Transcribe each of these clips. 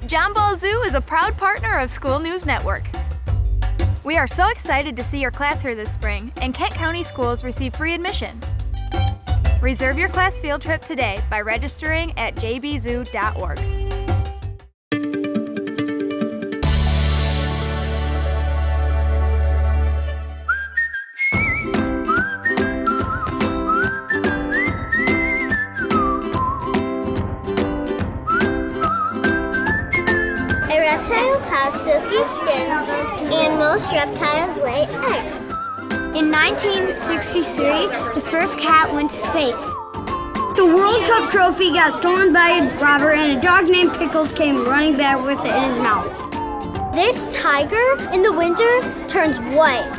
John Ball Zoo is a proud partner of School News Network. We are so excited to see your class here this spring, and Kent County Schools receive free admission. Reserve your class field trip today by registering at jbzoo.org. Reptiles have silky skin, and most reptiles lay eggs. In 1963, the first cat went to space. The World Cup trophy got stolen by a robber, and a dog named Pickles came running back with it in his mouth. This tiger in the winter turns white.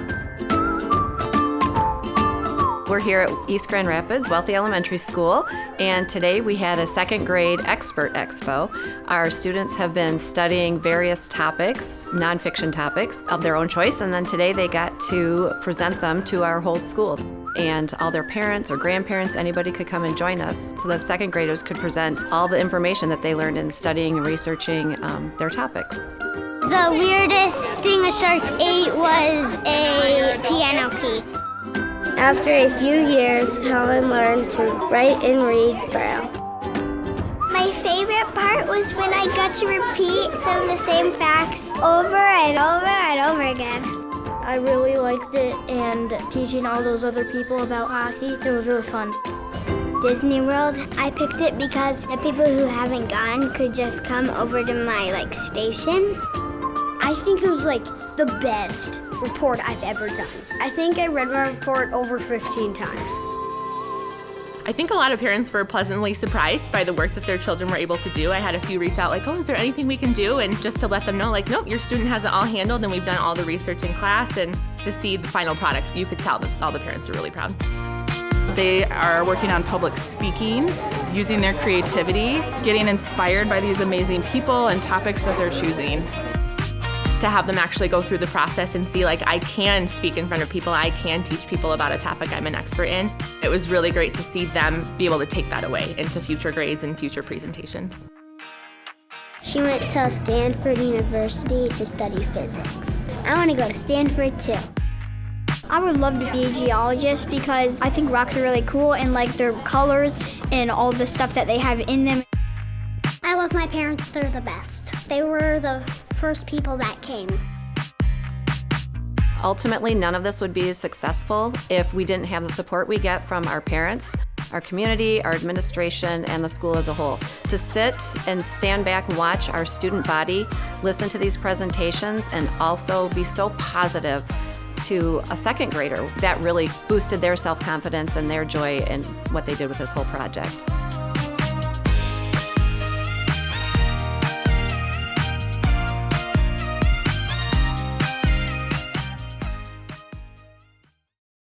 We're here at East Grand Rapids Wealthy Elementary School, and today we had a second grade expert expo. Our students have been studying various topics, nonfiction topics of their own choice, and then today they got to present them to our whole school. And all their parents or grandparents, anybody could come and join us so that second graders could present all the information that they learned in studying and researching their topics. The weirdest thing a shark ate was a piano key. After a few years, Helen learned to write and read Braille. My favorite part was when I got to repeat some of the same facts over and over and over again. I really liked it, and teaching all those other people about hockey, it was really fun. Disney World, I picked it because the people who haven't gone could just come over to my station. I think it was the best report I've ever done. I think I read my report over 15 times. I think a lot of parents were pleasantly surprised by the work that their children were able to do. I had a few reach out is there anything we can do? And just to let them know nope, your student has it all handled and we've done all the research in class, and to see the final product, you could tell that all the parents are really proud. They are working on public speaking, using their creativity, getting inspired by these amazing people and topics that they're choosing. To have them actually go through the process and see I can speak in front of people, I can teach people about a topic I'm an expert in. It was really great to see them be able to take that away into future grades and future presentations. She went to Stanford University to study physics. I want to go to Stanford too. I would love to be a geologist because I think rocks are really cool, and their colors and all the stuff that they have in them. I love my parents, they're the best. They were the first people that came. Ultimately, none of this would be successful if we didn't have the support we get from our parents, our community, our administration, and the school as a whole. To sit and stand back and watch our student body listen to these presentations and also be so positive to a second grader, that really boosted their self-confidence and their joy in what they did with this whole project.